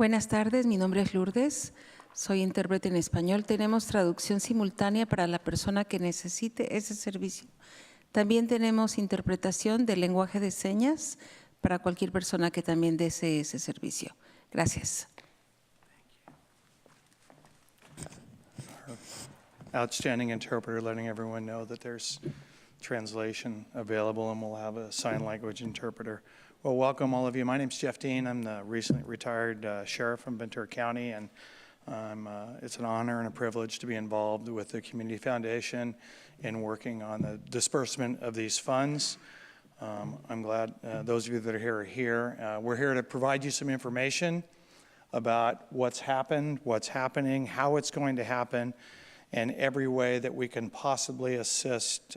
Buenas tardes, mi nombre es Lourdes, soy intérprete en español. Tenemos traducción simultánea para la persona que necesite ese servicio. También tenemos interpretación del lenguaje de señas para cualquier persona que también desee ese servicio. Gracias. Outstanding interpreter, letting everyone know that there's translation available, and we'll have a sign language interpreter. Well, welcome all of you. My name's Jeff Dean. I'm the recently retired sheriff from Ventura County, and it's an honor and a privilege to be involved with the Community Foundation in working on the disbursement of these funds. I'm glad those of you that are here. We're here to provide you some information about what's happened, what's happening, how it's going to happen, and every way that we can possibly assist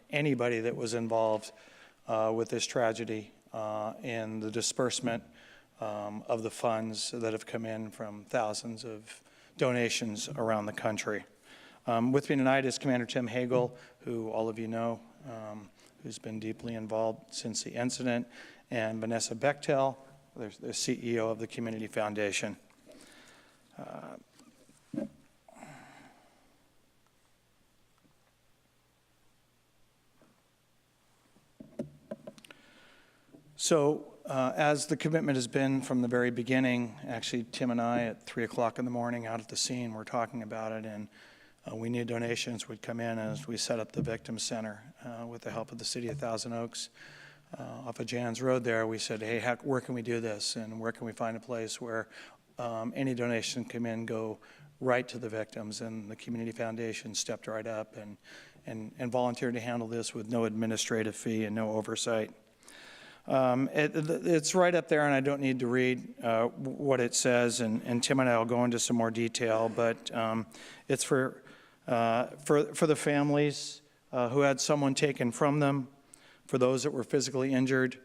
anybody that was involved with this tragedy in the disbursement of the funds that have come in from thousands of donations around the country. With me tonight is Commander Tim Hagel, who all of you know, who's been deeply involved since the incident, and Vanessa Bechtel, the CEO of the Community Foundation. So as the commitment has been from the very beginning, actually Tim and I at 3 o'clock in the morning out at the scene, we're talking about it, and we knew donations would come in as we set up the Victim Center with the help of the City of Thousand Oaks. Off of Jan's Road there, we said, hey, where can we do this, and where can we find a place where any donation come in, go right to the victims? And the Community Foundation stepped right up and volunteered to handle this with no administrative fee and no oversight. It's right up there, and I don't need to read what it says, and Tim and I will go into some more detail, but it's for the families who had someone taken from them, for those that were physically injured,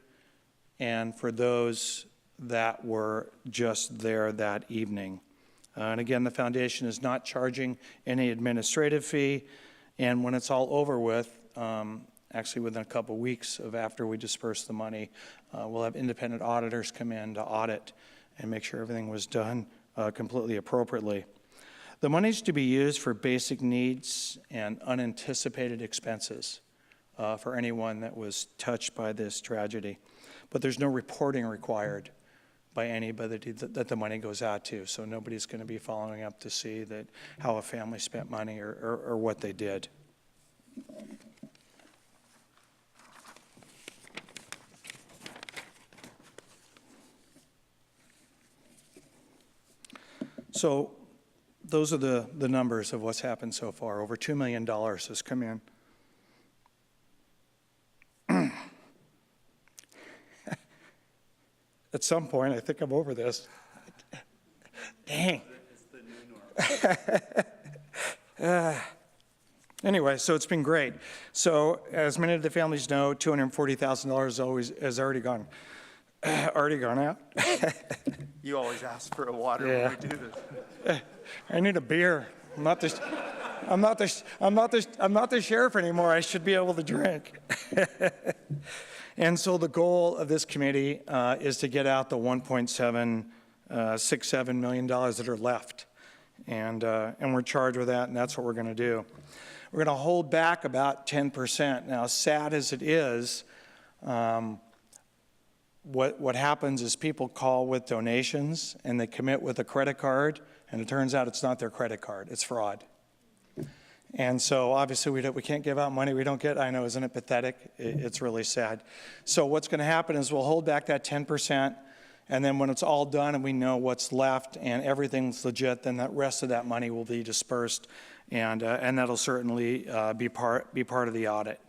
and for those that were just there that evening. And again, the foundation is not charging any administrative fee, and when it's all over with, actually within a couple weeks of after we disperse the money, we'll have independent auditors come in to audit and make sure everything was done completely appropriately. The money's to be used for basic needs and unanticipated expenses for anyone that was touched by this tragedy. But there's no reporting required by anybody that the money goes out to, so nobody's going to be following up to see that how a family spent money or what they did. So those are the numbers of what's happened so far. Over $2 million has come in. At some point, I think I'm over this. Dang. It's the new norm. Anyway, so it's been great. So as many of the families know, $240,000 has already gone out. You always ask for a water Yeah. when we do this. I need a beer. I'm not the sheriff anymore. I should be able to drink. And so the goal of this committee is to get out the $1.767 million that are left. And we're charged with that, and that's what we're going to do. We're going to hold back about 10%. Now, sad as it is, what happens is people call with donations, and they commit with a credit card, and it turns out it's not their credit card. It's fraud. And so obviously we can't give out money we don't get. I know, isn't it pathetic? It's really sad. So what's going to happen is we'll hold back that 10%, and then when it's all done and we know what's left and everything's legit, then the rest of that money will be dispersed, and that'll certainly be part of the audit.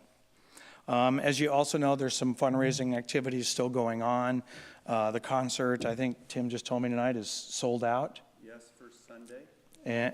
As you also know, there's some fundraising activities still going on. The concert, I think Tim just told me tonight, is sold out. Yes, for Sunday.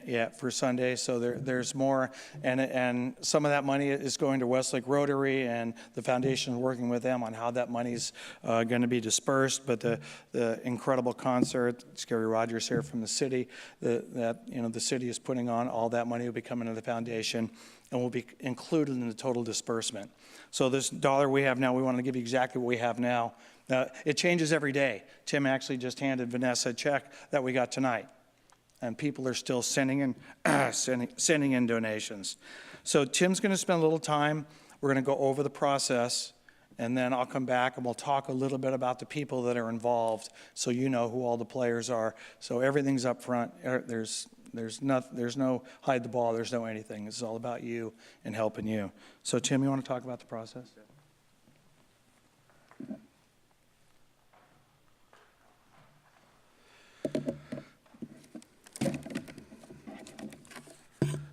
Yeah, for Sunday. So there's more, and some of that money is going to Westlake Rotary, and the foundation is working with them on how that money's going to be dispersed. But the incredible concert, Scary Rogers here from the city, the city is putting on, all that money will be coming to the foundation and will be included in the total disbursement. So this dollar we have now, we want to give you exactly what we have now, It changes every day. Tim actually just handed Vanessa a check that we got tonight, and people are still sending in, sending in donations. So Tim's going to spend a little time. We're going to go over the process, and then I'll come back and we'll talk a little bit about the people that are involved, so you know who all the players are. So everything's up front. There's no hide the ball. There's no anything. It's all about you and helping you. So Tim, you want to talk about the process?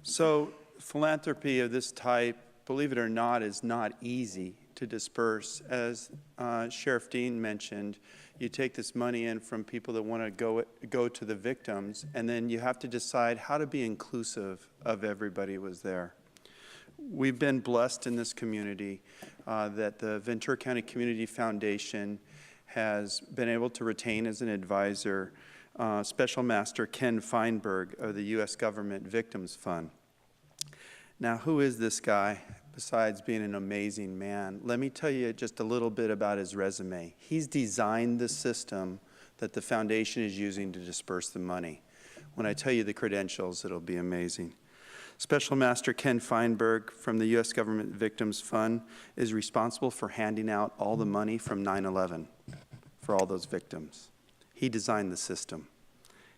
So philanthropy of this type, believe it or not, is not easy to disperse. As Sheriff Dean mentioned, you take this money in from people that want to go to the victims, and then you have to decide how to be inclusive of everybody who was there. We've been blessed in this community that the Ventura County Community Foundation has been able to retain as an advisor Special Master Ken Feinberg of the U.S. Government Victims Fund. Now, who is this guy besides being an amazing man? Let me tell you just a little bit about his resume. He's designed the system that the foundation is using to disperse the money. When I tell you the credentials, it'll be amazing. Special Master Ken Feinberg from the U.S. Government Victims Fund is responsible for handing out all the money from 9/11 for all those victims. He designed the system.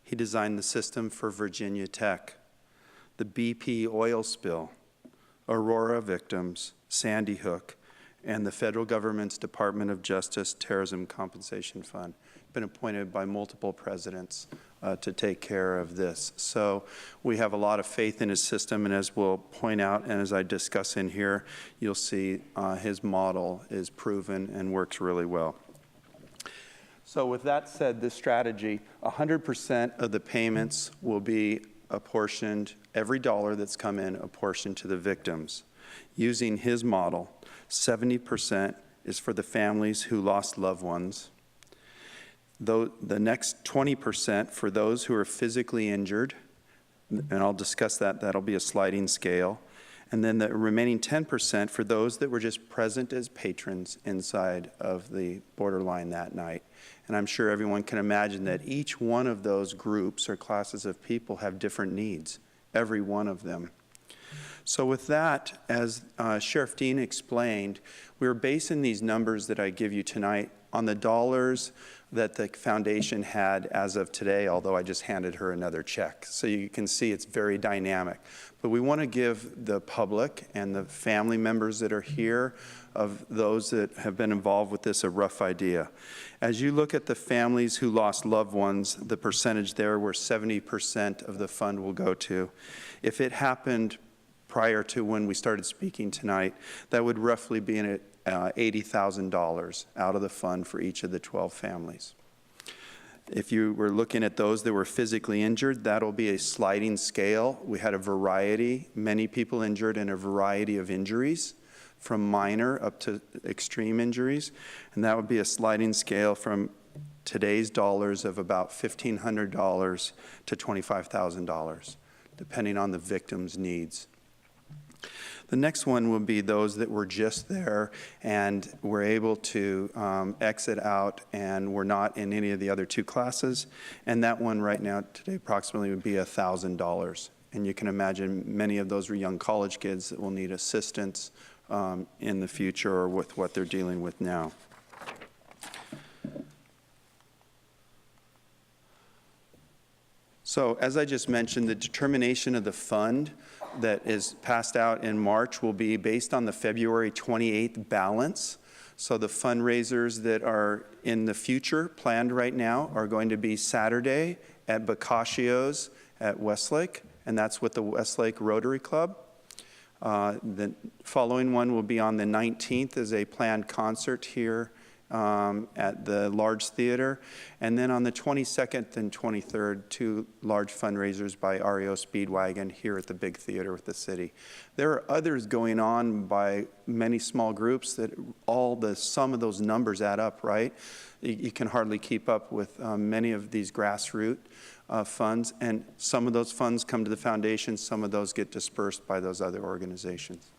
He designed the system for Virginia Tech, the BP oil spill, Aurora victims, Sandy Hook, and the federal government's Department of Justice Terrorism Compensation Fund. Been appointed by multiple presidents to take care of this. So we have a lot of faith in his system, and as we'll point out and as I discuss in here, you'll see his model is proven and works really well. So with that said, this strategy, 100% of the payments will be apportioned, every dollar that's come in apportioned to the victims. Using his model, 70% is for the families who lost loved ones. The next 20% for those who are physically injured, and I'll discuss that, that'll be a sliding scale. And then the remaining 10% for those that were just present as patrons inside of the borderline that night. And I'm sure everyone can imagine that each one of those groups or classes of people have different needs, every one of them. So with that, as Sheriff Dean explained, we're basing these numbers that I give you tonight on the dollars that the foundation had as of today, although I just handed her another check. So you can see it's very dynamic. But we want to give the public and the family members that are here of those that have been involved with this a rough idea. As you look at the families who lost loved ones, the percentage there where 70% of the fund will go to. If it happened prior to when we started speaking tonight, that would roughly be in $80,000 out of the fund for each of the 12 families. If you were looking at those that were physically injured, that'll be a sliding scale. We had a variety, many people injured in a variety of injuries, from minor up to extreme injuries, and that would be a sliding scale from today's dollars of about $1,500 to $25,000, depending on the victim's needs. The next one will be those that were just there and were able to exit out and were not in any of the other two classes. And that one right now today approximately would be $1,000. And you can imagine many of those were young college kids that will need assistance in the future or with what they're dealing with now. So as I just mentioned, the determination of the fund that is passed out in March will be based on the February 28th balance. So the fundraisers that are in the future planned right now are going to be Saturday at Boccaccio's at Westlake, and that's with the Westlake Rotary Club. The following one will be on the 19th as a planned concert here at the large theater. And then on the 22nd and 23rd, two large fundraisers by REO Speedwagon here at the big theater with the city. There are others going on by many small groups that all the sum of those numbers add up, right? You can hardly keep up with many of these grassroots funds, and some of those funds come to the foundation, some of those get dispersed by those other organizations.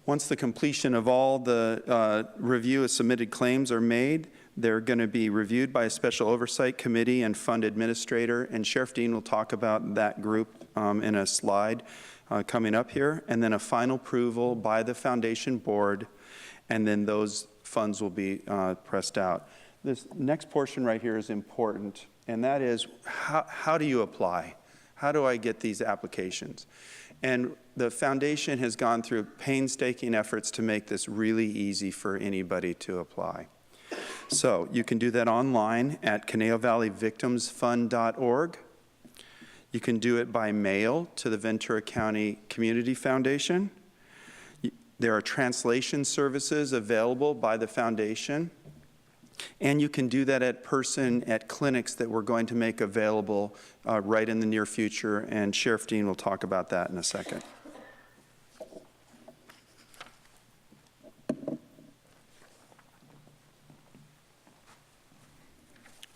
Once the completion of all the review of submitted claims are made, they're going to be reviewed by a special oversight committee and fund administrator, and Sheriff Dean will talk about that group in a slide coming up here, and then a final approval by the foundation board, and then those funds will be pressed out. This next portion right here is important, and that is how do you apply? How do I get these applications? And the foundation has gone through painstaking efforts to make this really easy for anybody to apply. So you can do that online at ConejovalleyVictimsFund.org. You can do it by mail to the Ventura County Community Foundation. There are translation services available by the foundation. And you can do that at clinics that we're going to make available right in the near future, and Sheriff Dean will talk about that in a second.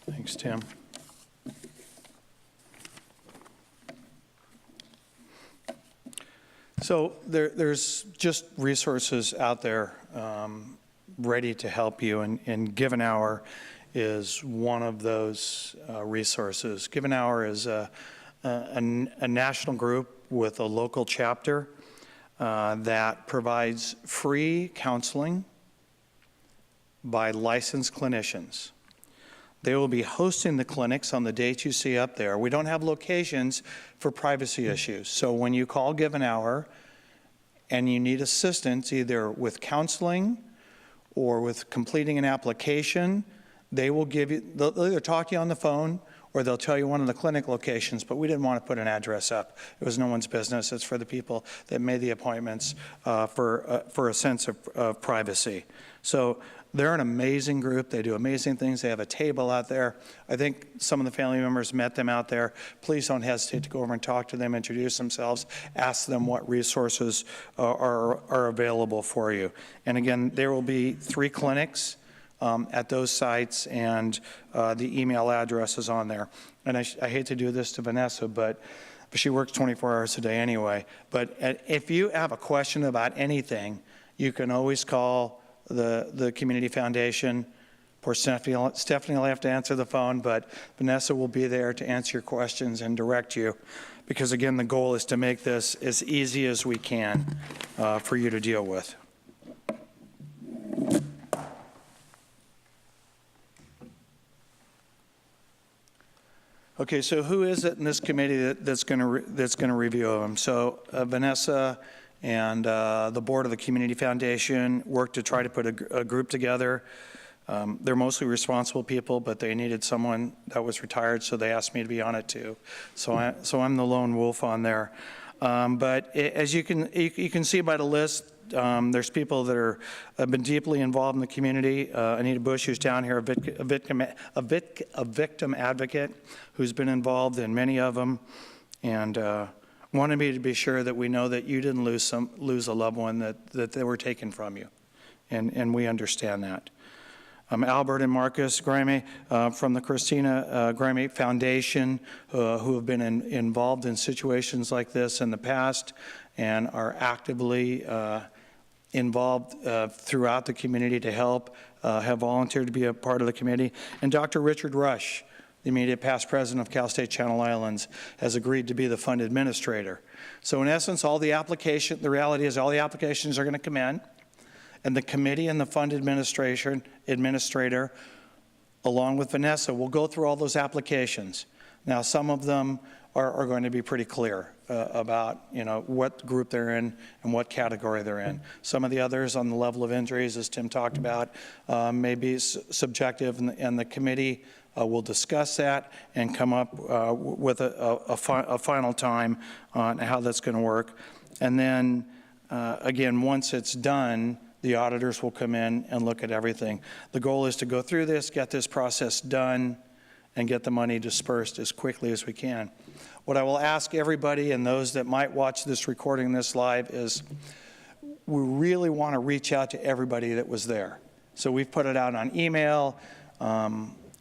Thanks, Tim. So there's just resources out there ready to help you, and Give an Hour is one of those resources. Give an Hour is a national group with a local chapter that provides free counseling by licensed clinicians. They will be hosting the clinics on the dates you see up there. We don't have locations for privacy issues. So when you call Give an Hour and you need assistance either with counseling or with completing an application, they will give you, they'll either talk to you on the phone or they'll tell you one of the clinic locations, but we didn't want to put an address up. It was no one's business. It's for the people that made the appointments for a sense of privacy. So they're an amazing group. They do amazing things. They have a table out there. I think some of the family members met them out there. Please don't hesitate to go over and talk to them, introduce themselves, ask them what resources are available for you. And again, there will be 3 clinics at those sites, and the email address is on there. And I hate to do this to Vanessa, but she works 24 hours a day anyway. But if you have a question about anything, you can always call the Community Foundation. Poor Stephanie will have to answer the phone, but Vanessa will be there to answer your questions and direct you. Because again, the goal is to make this as easy as we can for you to deal with. Okay, so who is it in this committee that's going to review them? So Vanessa and the board of the Community Foundation worked to try to put a group together. They're mostly responsible people, but they needed someone that was retired, so they asked me to be on it too. So I'm the lone wolf on there. But as you can see by the list, there's people that have been deeply involved in the community. Anita Bush, who's down here, a victim advocate who's been involved in many of them, and wanted me to be sure that we know that you didn't lose a loved one that they were taken from you, and we understand that. Albert and Marcus Gramey from the Christina Gramey Foundation, who have been involved in situations like this in the past and are actively involved throughout the community to help, have volunteered to be a part of the committee. And Dr. Richard Rush, the immediate past president of Cal State Channel Islands, has agreed to be the fund administrator. So in essence, the reality is all the applications are going to come in, and the committee and the fund administrator, along with Vanessa, will go through all those applications. Now, some of them are going to be pretty clear about what group they're in and what category they're in. Some of the others on the level of injuries, as Tim talked about, may be subjective, and the committee will discuss that and come up with a final time on how that's going to work. And then, again, once it's done, the auditors will come in and look at everything. The goal is to go through this, get this process done, and get the money dispersed as quickly as we can. What I will ask everybody and those that might watch this recording, this live, is we really want to reach out to everybody that was there. So we've put it out on email.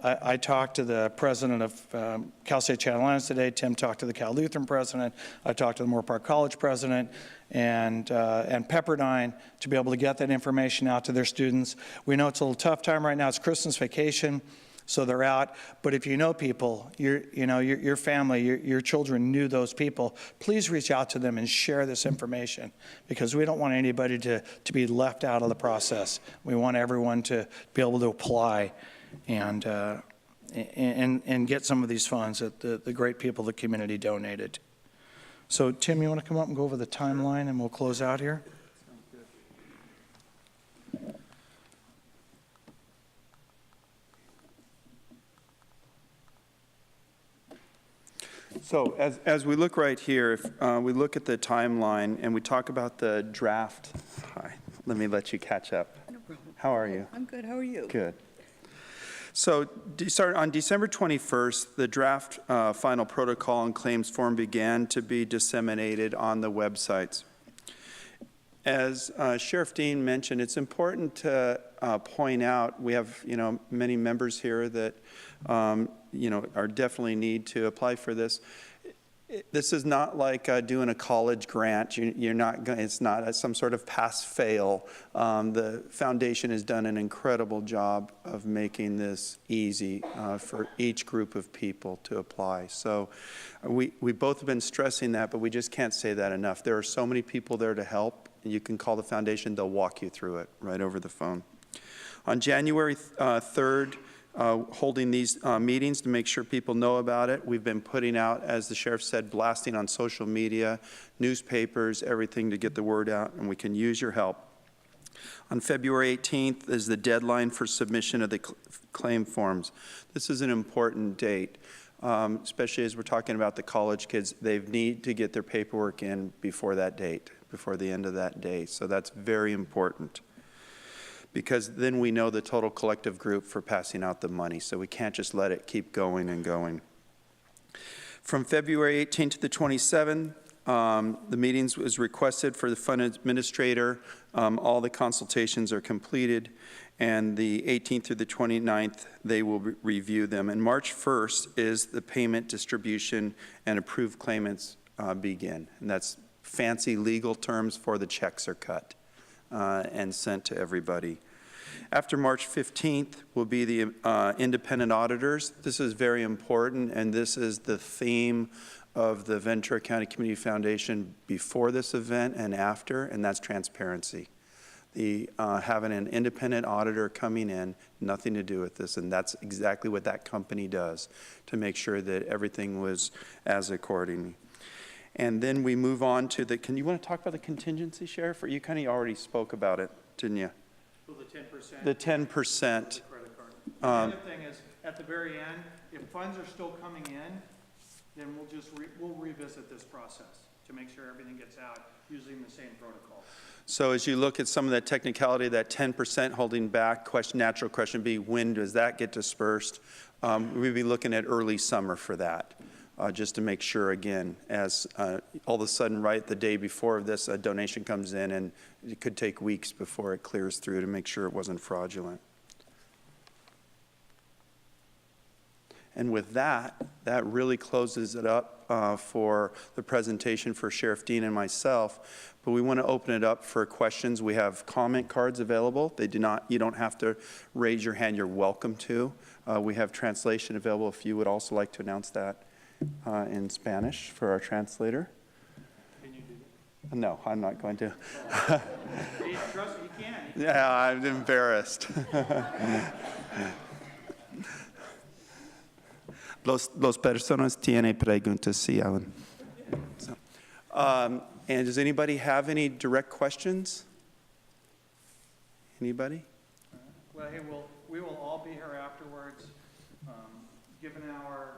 I talked to the president of Cal State Channel Islands today. Tim talked to the Cal Lutheran president. I talked to the Moore Park College president and Pepperdine to be able to get that information out to their students. We know it's a little tough time right now. It's Christmas vacation, so they're out. But if you know people, your family, your children knew those people, please reach out to them and share this information, because we don't want anybody to be left out of the process. We want everyone to be able to apply and get some of these funds that the great people of the community donated. So Tim, you want to come up and go over the timeline and we'll close out here? So as we look right here, if we look at the timeline and we talk about the draft. Hi, let me let you catch up. No problem. How are you? I'm good. How are you? Good. So on December 21st, the draft final protocol and claims form began to be disseminated on the websites. As Sheriff Dean mentioned, it's important to point out, we have many members here that are definitely need to apply for this. This is not like doing a college grant. You're not going. It's not some sort of pass-fail. The foundation has done an incredible job of making this easy for each group of people to apply. So we both have been stressing that, but we just can't say that enough. There are so many people there to help. You can call the foundation. They'll walk you through it right over the phone. On January 3rd, holding these meetings to make sure people know about it. We've been putting out, as the sheriff said, blasting on social media, newspapers, everything to get the word out, and we can use your help. On February 18th is the deadline for submission of the claim forms. This is an important date, especially as we're talking about the college kids. They need to get their paperwork in before that date, before the end of that day. So that's very important, because then we know the total collective group for passing out the money. So we can't just let it keep going and going. From February 18th to the 27th, the meetings was requested for the fund administrator. All the consultations are completed. And the 18th through the 29th, they will review them. And March 1st is the payment distribution and approved claimants begin. And that's fancy legal terms for the checks are cut and sent to everybody. After March 15th will be the independent auditors. This is very important, and this is the theme of the Ventura County Community Foundation before this event and after, and that's transparency. Having an independent auditor coming in, nothing to do with this, and that's exactly what that company does to make sure that everything was as accordingly. And then we move on to can you want to talk about the contingency, Sheriff? Or you kind of already spoke about it, didn't you? Well, the 10%. The 10%. The credit card. The other thing is, at the very end, if funds are still coming in, then we'll revisit this process to make sure everything gets out using the same protocol. So as you look at some of that technicality, that 10% holding back, natural question be, when does that get dispersed? We'd be looking at early summer for that. Just to make sure, again, as all of a sudden, right the day before this, a donation comes in, and it could take weeks before it clears through to make sure it wasn't fraudulent. And with that really closes it up for the presentation for Sheriff Dean and myself. But we want to open it up for questions. We have comment cards available. You don't have to raise your hand. You're welcome to. We have translation available if you would also like to announce that. In Spanish for our translator. Can you do that? No, I'm not going to. Trust me, you can. Yeah, I'm embarrassed. Los personas tienen preguntas, sí, Alan. So, and does anybody have any direct questions? Anybody? Well, hey, we will all be here afterwards. Given our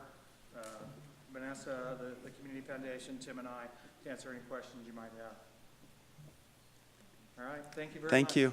Vanessa, the Community Foundation, Tim and I, to answer any questions you might have. All right, thank you very much. Thank you.